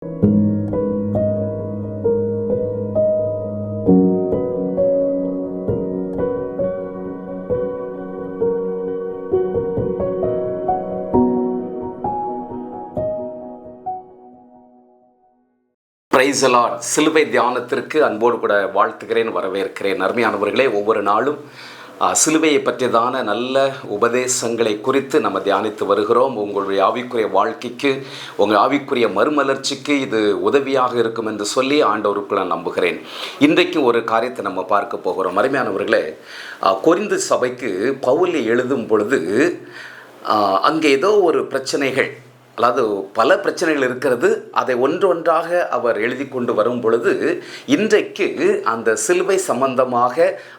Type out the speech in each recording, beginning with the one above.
Praise the Lord. சிலுவை தியானத்திற்கு அன்போடு கூட வாழ்த்துகிறேன், வரவேற்கிறேன். அருமையானவர்களே, ஒவ்வொரு நாளும் சிலுவையை பற்றியதான நல்ல உபதேசங்களை குறித்து நம்ம தியானித்து வருகிறோம். உங்களுடைய ஆவிக்குரிய வாழ்க்கைக்கு, உங்கள் ஆவிக்குரிய மறுமலர்ச்சிக்கு இது உதவியாக இருக்கும் என்று சொல்லி ஆண்டவருக்குள்ள நம்புகிறேன். இன்றைக்கு ஒரு காரியத்தை நம்ம பார்க்க போகிறோம். அருமையானவர்களே, கொரிந்து சபைக்கு பவுல் எழுதும் பொழுது அங்கே ஏதோ ஒரு பிரச்சனைகள், அதாவது பல பிரச்சனைகள் இருக்கிறது. அதை ஒன்றொன்றாக அவர் எழுதி கொண்டு வரும் பொழுது இன்றைக்கு அந்த சிலுவை சம்பந்தமாக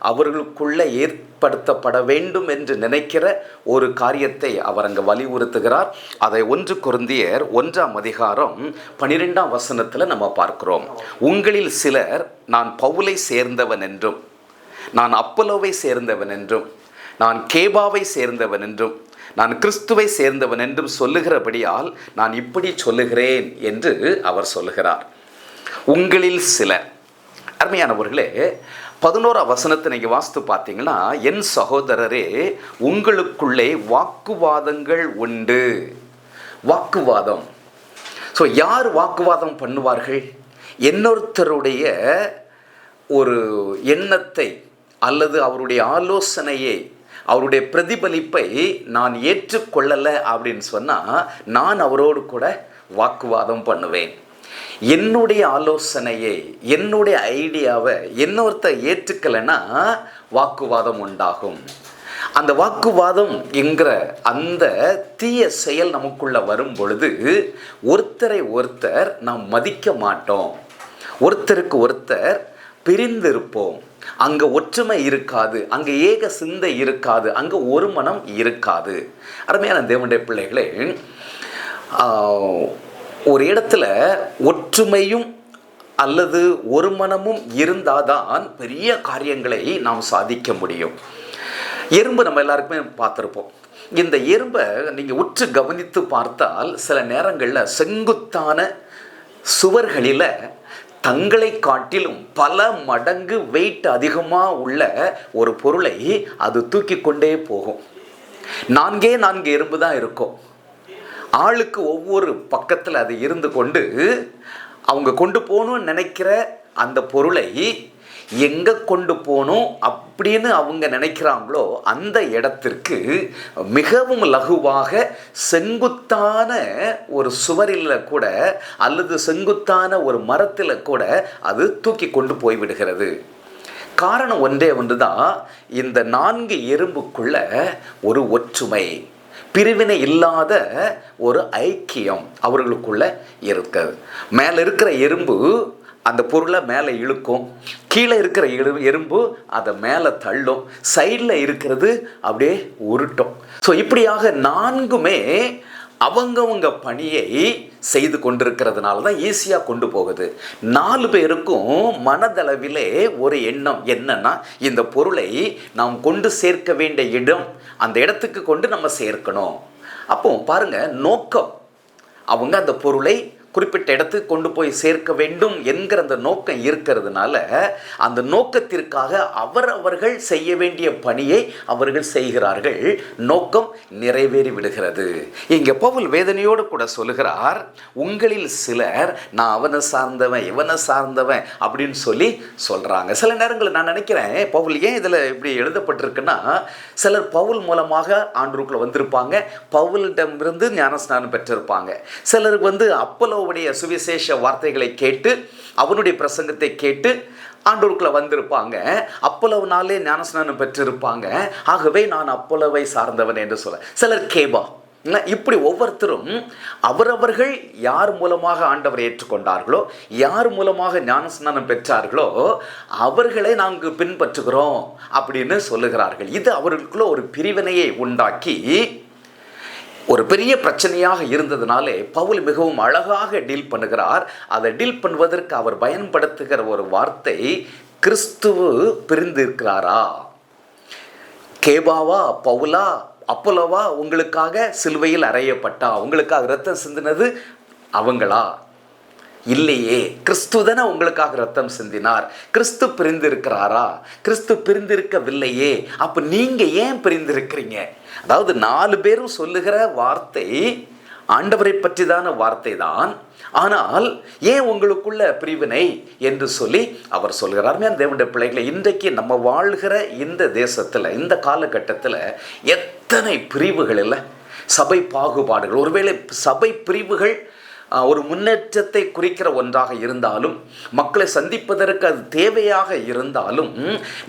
அவர்களுக்குள்ளே ஏற்படுத்தப்பட வேண்டும் என்று நினைக்கிற ஒரு காரியத்தை அவர் அங்கே வலியுறுத்துகிறார். அதை 1 கொரிந்தியர் 1ஆம் அதிகாரம் 12ஆம் வசனத்தில் நம்ம பார்க்கிறோம். உங்களில் சிலர் நான் பவுலை சேர்ந்தவன் என்றும், நான் அப்பல்லோவை சேர்ந்தவன் என்றும், நான் கேபாவை சேர்ந்தவன் என்றும், நான் கிறிஸ்துவை சேர்ந்தவன் என்றும் சொல்லுகிறபடியால் நான் இப்படி சொல்லுகிறேன் என்று அவர் சொல்லுகிறார். உங்களில் சிலர். அருமையானவர்களே, 11ஆம் வசனத்தை நீங்கள் வாசித்து பார்த்தீங்கன்னா, என் சகோதரரே, உங்களுக்குள்ளே வாக்குவாதங்கள் உண்டு. வாக்குவாதம். ஸோ யார் வாக்குவாதம் பண்ணுவார்கள்? இன்னொருத்தருடைய ஒரு எண்ணத்தை அல்லது அவருடைய ஆலோசனையை, அவருடைய பிரதிபலிப்பை நான் ஏற்றுக்கொள்ளலை அப்படின்னு சொன்னால் நான் அவரோடு கூட வாக்குவாதம் பண்ணுவேன். என்னுடைய ஆலோசனையை, என்னுடைய ஐடியாவை இன்னொருத்தர் ஏற்றுக்கலைன்னா வாக்குவாதம் உண்டாகும். அந்த வாக்குவாதம் என்கிற அந்த தீய செயல் நமக்குள்ளே வரும் பொழுது ஒருத்தரை ஒருத்தர் நாம் மதிக்க மாட்டோம், ஒருத்தருக்கு ஒருத்தர் பிரிந்திருப்போம். அங்கே ஒற்றுமை இருக்காது, அங்கே ஏக சிந்தை இருக்காது, அங்கே ஒரு மனம் இருக்காது. அருமையான தேவனுடைய பிள்ளைகளே, ஒரு இடத்துல ஒற்றுமையும் அல்லது ஒரு மனமும் இருந்தாதான் பெரிய காரியங்களை நாம் சாதிக்க முடியும். எறும்பு நம்ம எல்லாருக்குமே பார்த்துருப்போம். இந்த எறும்பை நீங்கள் உற்று கவனித்து பார்த்தால் சில நேரங்களில் செங்குத்தான சுவர்களில் தங்களை காட்டிலும் பல மடங்கு வெயிட் அதிகமாக உள்ள ஒரு பொருளை அது தூக்கி கொண்டே போகும். 4 எறும்பு தான் இருக்கும். ஆளுக்கு ஒவ்வொரு பக்கத்தில் அது இருந்து கொண்டு அவங்க கொண்டு போகணும்னு நினைக்கிற அந்த பொருளை எங்கே கொண்டு போகணும் அப்படின்னு அவங்க நினைக்கிறாங்களோ அந்த இடத்திற்கு மிகவும் லகுவாக செங்குத்தான ஒரு சுவரில் கூட அல்லது செங்குத்தான ஒரு மரத்தில் கூட அது தூக்கி கொண்டு போய்விடுகிறது. காரணம் ஒன்றே ஒன்று தான், இந்த 4 எறும்புக்குள்ள ஒரு ஒற்றுமை, பிரிவினை இல்லாத ஒரு ஐக்கியம் அவர்களுக்குள்ள இருக்குது. மேலே இருக்கிற எறும்பு அந்த பொருளை மேலே இழுக்கும், கீழே இருக்கிற எறும்பு அதை மேலே தள்ளும், சைடில் இருக்கிறது அப்படியே உருட்டும். ஸோ இப்படியாக 4மே அவங்கவங்க பணியை செய்து கொண்டிருக்கிறதுனால தான் ஈஸியாக கொண்டு போகுது. 4 பேருக்கும் மனதளவிலே ஒரு எண்ணம் என்னன்னா, இந்த பொருளை நாம் கொண்டு சேர்க்க வேண்டிய இடம், அந்த இடத்துக்கு கொண்டு நம்ம சேர்க்கணும். அப்போ பாருங்க, நோக்கம், அவங்க அந்த பொருளை குறிப்பிட்ட இடத்துக்கு கொண்டு போய் சேர்க்க வேண்டும் என்கிற அந்த நோக்கம் இருக்கிறதுனால அந்த நோக்கத்திற்காக அவர்கள் செய்ய வேண்டிய பணியை அவர்கள் செய்கிறார்கள். நோக்கம் நிறைவேறி விடுகிறது. இங்கே பவுல் வேதனையோடு கூட சொல்லுகிறார், உங்களில் சிலர் நான் அவனை சார்ந்தவன் இவனை சார்ந்தவன் அப்படின்னு சொல்லி சொல்கிறாங்க. சில நேரங்களில் நான் நினைக்கிறேன், பவுல் ஏன் இதில் இப்படி எழுதப்பட்டிருக்குன்னா, சிலர் பவுல் மூலமாக ஆண்டவருக்குள்ள வந்திருப்பாங்க, பவுலிடமிருந்து ஞானஸ்நானம் பெற்றிருப்பாங்க. சிலருக்கு அப்பல்லோ சுவிசேஷ வார்த்தைகளை கேட்டு அவனுடைய பிரசங்கத்தை கேட்டு ஆண்டவருக்குள்ள வந்திருப்பாங்க, அப்பல்லோவினாலே ஞானஸ்நானம் பெற்றிருப்பாங்க. ஆகவே நான் அப்பல்லோவை சார்ந்தவன் என்று சொல்ல. சிலர் கேபா. இப்படி ஒவ்வொருத்தரும் அவரவர்கள் யார் மூலமாக ஆண்டவரை ஏற்றுக்கொண்டார்களோ, யார் மூலமாக ஞானஸ்நானம் பெற்றார்களோ அவர்களை நாங்கள் பின்பற்றுகிறோம் அப்படின்னு சொல்லுகிறார்கள். இது அவர்களுக்குள்ள ஒரு பிரிவினையை உண்டாக்கி ஒரு பெரிய பிரச்சனையாக இருந்ததுனாலே பவுல் மிகவும் அழகாக டீல் பண்ணுகிறார். அதை டீல் பண்ணுவதற்கு அவர் பயன்படுத்துகிற ஒரு வார்த்தை, கிறிஸ்துவு பிரிந்திருக்கிறாரா? கேபாவா, பவுலா, அப்பல்லோவா உங்களுக்காக சிலுவையில் அறையப்பட்டா, உங்களுக்காக இரத்தம் சிந்தினது அவங்களா? இல்லையே. கிறிஸ்து தானே உங்களுக்காக ரத்தம் சிந்தினார். கிறிஸ்து பிரிந்திருக்கிறாரா? கிறிஸ்து பிரிந்திருக்கவில்லையே. அப்ப நீங்க ஏன் பிரிந்திருக்கிறீங்க? அதாவது 4 பேரும் சொல்லுகிற வார்த்தை ஆண்டவரை பற்றிதான வார்த்தை தான். ஆனால் ஏன் உங்களுக்குள்ள பிரிவினை என்று சொல்லி அவர் சொல்கிறார். தேவனுடைய பிள்ளைகளை, இன்றைக்கு நம்ம வாழ்கிற இந்த தேசத்தில், இந்த காலகட்டத்தில் எத்தனை பிரிவுகள் இல்லை, சபை பாகுபாடுகள். ஒருவேளை சபை பிரிவுகள் ஒரு முன்னேற்றத்தை குறிக்கிற ஒன்றாக இருந்தாலும், மக்களை சந்திப்பதற்கு அது தேவையாக இருந்தாலும்,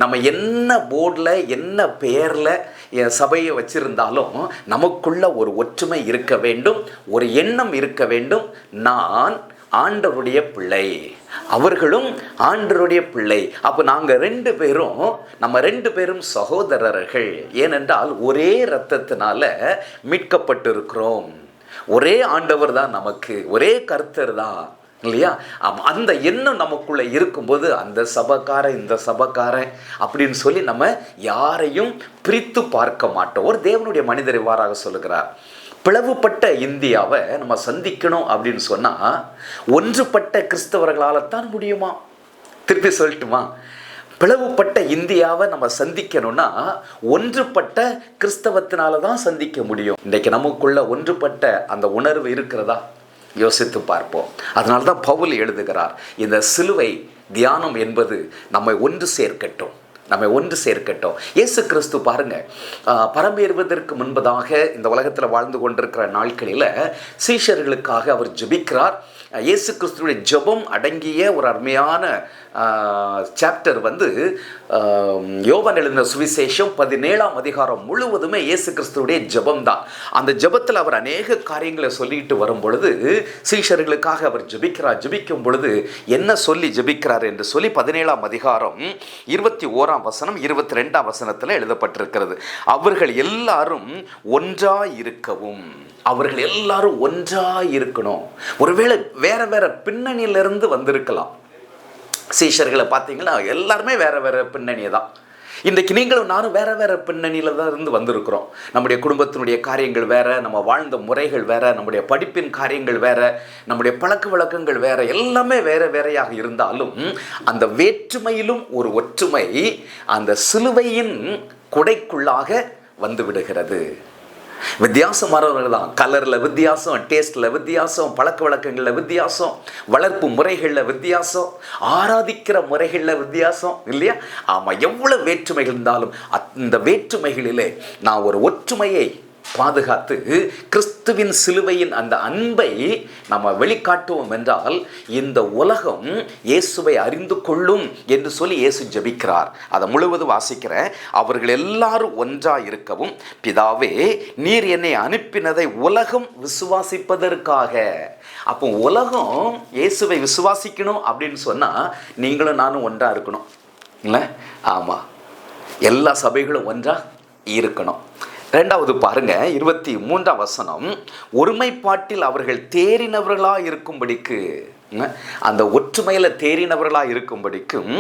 நம்ம என்ன போர்டில் என்ன பெயரில் சபையை வச்சிருந்தாலும் நமக்குள்ள ஒரு ஒற்றுமை இருக்க வேண்டும், ஒரு எண்ணம் இருக்க வேண்டும். நான் ஆண்டவருடைய பிள்ளை, அவர்களும் ஆண்டவருடைய பிள்ளை. அப்போ நாங்கள் 2 பேரும், நம்ம 2 பேரும் சகோதரர்கள். ஏனென்றால் ஒரே இரத்தத்தினால மீட்கப்பட்டிருக்கிறோம். ஒரே ஆண்டவர் தான் நமக்கு, ஒரே கர்த்தர் தான், இல்லையா? அந்த எண்ணம் நமக்குள்ள இருக்கும்போது அந்த சபைக்காரன் இந்த சபைக்காரன் அப்படின்னு சொல்லி நம்ம யாரையும் பிரித்து பார்க்க மாட்டோம். ஒரு தேவனுடைய மனிதர் இவ்வாறாக சொல்லுகிறார், பிளவுபட்ட இந்தியாவை நம்ம சந்திக்கணும் அப்படின்னு சொன்னால் ஒன்றுபட்ட கிறிஸ்தவர்களால் தான் முடியுமா? திருப்பி சொல்லட்டுமா? பிளவுபட்ட இந்தியாவை நம்ம சந்திக்கணும்னா ஒன்றுபட்ட கிறிஸ்தவத்தினால தான் சந்திக்க முடியும். இன்றைக்கு நமக்குள்ள ஒன்றுபட்ட அந்த உணர்வு இருக்கிறதா? யோசித்து பார்ப்போம். அதனால தான் பவுல் எழுதுகிறார், இந்த சிலுவை தியானம் என்பது நம்மை ஒன்று சேர்க்கட்டும், நம்மை ஒன்று சேர்க்கட்டும். இயேசு கிறிஸ்து பாருங்க, பரமேறுவதற்கு முன்பதாக இந்த உலகத்தில் வாழ்ந்து கொண்டிருக்கிற நாட்களில் சீஷர்களுக்காக அவர் ஜெபிக்கிறார். இயேசு கிறிஸ்துடைய ஜெபம் அடங்கிய ஒரு அருமையான சாப்டர் யோவான் எழுதின சுவிசேஷம் 17ஆம் அதிகாரம் முழுவதுமே இயேசு கிறிஸ்துடைய ஜெபம் தான். அந்த ஜெபத்தில் அவர் அநேக காரியங்களை சொல்லிட்டு வரும் பொழுது சீஷர்களுக்காக அவர் ஜெபிக்கும் பொழுது என்ன சொல்லி ஜெபிக்கிறார் என்று சொல்லி 17ஆம் அதிகாரம் 21ஆம் வசனம் 22ஆம் வசனத்தில் எழுதப்பட்டிருக்கிறது. அவர்கள் எல்லாரும் ஒன்றாய் இருக்கவும், அவர்கள் எல்லாரும் ஒன்றாய் இருக்கணும். ஒருவேளை வேற வேற பின்னணியிலிருந்து வந்திருக்கலாம். சீஷர்களை பார்த்தீங்கன்னா எல்லாருமே வேற வேற பின்னணியை தான். இன்றைக்கு நீங்களும் நானும் வேற வேற பின்னணியில் தான் இருந்து வந்திருக்கிறோம். நம்முடைய குடும்பத்தினுடைய காரியங்கள் வேற, நம்ம வாழ்ந்த முறைகள் வேற, நம்முடைய படிப்பின் காரியங்கள் வேற, நம்முடைய பழக்க வழக்கங்கள் வேற, எல்லாமே வேற வேறையாக இருந்தாலும் அந்த வேற்றுமையிலும் ஒரு ஒற்றுமை அந்த சிலுவையின் குடைக்குள்ளாக வந்து விடுகிறது. வித்தியாசமானவர்கள் தான், கலரில் வித்தியாசம், டேஸ்ட்டில் வித்தியாசம், பழக்க வழக்கங்களில் வித்தியாசம், வளர்ப்பு முறைகளில் வித்தியாசம், ஆராதிக்கிற முறைகளில் வித்தியாசம், இல்லையா? ஆமாம், எவ்வளோ வேற்றுமைகள் இருந்தாலும் அந்த வேற்றுமைகளிலே நான் ஒரு ஒற்றுமையை பாதுகாத்து கிறிஸ்துவின் சிலுவையின் அந்த அன்பை நம்ம வெளிக்காட்டுவோம் என்றால் இந்த உலகம் இயேசுவை அறிந்து கொள்ளும் என்று சொல்லி இயேசு ஜெபிக்கிறார். அதை முழுவதும் வாசிக்கிறேன். அவர்கள் எல்லாரும் ஒன்றாய் இருக்கவும், பிதாவே நீர் என்னை அனுப்பினதை உலகம் விசுவாசிப்பதற்காக. அப்போ உலகம் இயேசுவை விசுவாசிக்கணும் அப்படின்னு சொன்னால் நீங்களும் நானும் ஒன்றாக இருக்கணும், இல்லை? ஆமாம், எல்லா சபைகளும் ஒன்றாக இருக்கணும். 2வது பாருங்க, 23ஆம் வசனம், ஒருமைப்பாட்டில் அவர்கள் தேறினவர்களாக இருக்கும்படிக்கு, அந்த ஒற்றுமையில் தேறினவர்களாக இருக்கும்படிக்கும்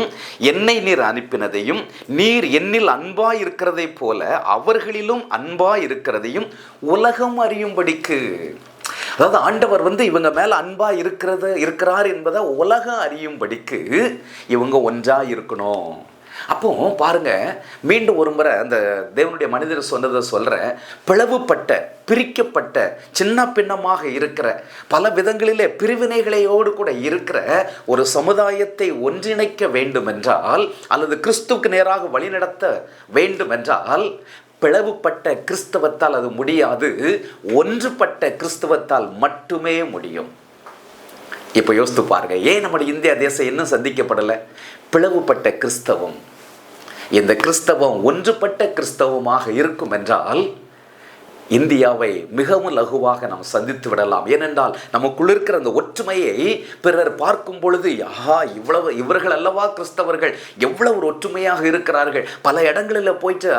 என்னை நீர் அனுப்பினதையும் நீர் என்னில் அன்பாய் இருக்கிறதை போல அவர்களிலும் அன்பாய் இருக்கிறதையும் உலகம் அறியும்படிக்கு. அதாவது ஆண்டவர் இவங்க மேலே அன்பாக இருக்கிறார் என்பதை உலகம் அறியும்படிக்கு இவங்க ஒன்றாக இருக்கணும். அப்போ பாருங்க, மீண்டும் ஒரு முறை அந்த தேவனுடைய மனிதர் சொன்னதை சொல்கிறேன். பிளவுபட்ட, பிரிக்கப்பட்ட, சின்ன பின்னமாக இருக்கிற, பல விதங்களிலே பிரிவினைகளையோடு கூட இருக்கிற ஒரு சமுதாயத்தை ஒன்றிணைக்க வேண்டும் என்றால், அல்லது கிறிஸ்துவுக்கு நேராக வழிநடத்த வேண்டும் என்றால், பிளவுபட்ட கிறிஸ்தவத்தால் அது முடியாது, ஒன்றுபட்ட கிறிஸ்தவத்தால் மட்டுமே முடியும். இப்போ யோசித்து பாருங்க, ஏன் நம்முடைய இந்தியா தேசம் இன்னும் சந்திக்கப்படலை? பிளவுபட்ட கிறிஸ்தவம். இந்த கிறிஸ்தவம் ஒன்றுபட்ட கிறிஸ்தவமாக இருக்கும் என்றால் இந்தியாவை மிகவும் லகுவாக நாம் சந்தித்து விடலாம். ஏனென்றால் நமக்குள்ள இருக்கிற அந்த ஒற்றுமையை பிறர் பார்க்கும் பொழுது, இவர்கள் அல்லவா கிறிஸ்தவர்கள், எவ்வளவு ஒரு ஒற்றுமையாக இருக்கிறார்கள். பல இடங்களில் போயிட்டு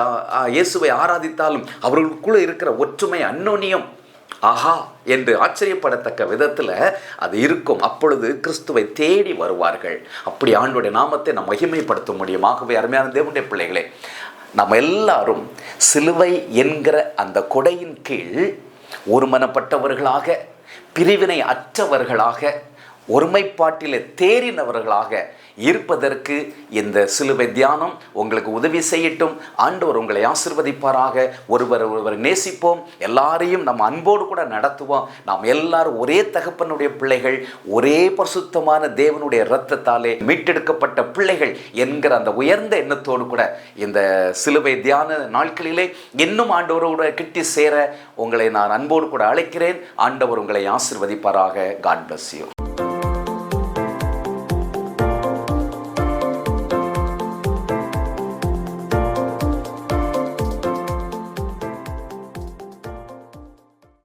இயேசுவை ஆராதித்தாலும் அவர்களுக்குள்ள இருக்கிற ஒற்றுமை, அன்னோனியம், ஆஹா என்று ஆச்சரியப்படத்தக்க விதத்தில் அது இருக்கும். அப்பொழுது கிறிஸ்துவை தேடி வருவார்கள். அப்படி ஆண்டவருடைய நாமத்தை நாம் மகிமைப்படுத்த முடியும். ஆகவே அருமையான தேவனுடைய பிள்ளைகளே, நம்ம எல்லாரும் சிலுவை என்கிற அந்த கொடையின் கீழ் ஒருமனப்பட்டவர்களாக, பிரிவினை அற்றவர்களாக, ஒருமைப்பாட்டிலே தேறினவர்களாக இருப்பதற்கு இந்த சிலுவை தியானம் உங்களுக்கு உதவி செய்யட்டும். ஆண்டவர் உங்களை ஆசீர்வதிப்பாராக. ஒருவர் நேசிப்போம், எல்லாரையும் நம்ம அன்போடு கூட நடத்துவோம். நாம் எல்லாரும் ஒரே தகப்பனுடைய பிள்ளைகள், ஒரே பரிசுத்தமான தேவனுடைய இரத்தத்தாலே மீட்டெடுக்கப்பட்ட பிள்ளைகள் என்கிற அந்த உயர்ந்த எண்ணத்தோடு கூட இந்த சிலுவை தியான நாட்களிலே இன்னும் ஆண்டவரோடு கிட்டி சேர உங்களை நான் அன்போடு கூட அழைக்கிறேன். ஆண்டவர் உங்களை ஆசீர்வதிப்பாராக. God bless you.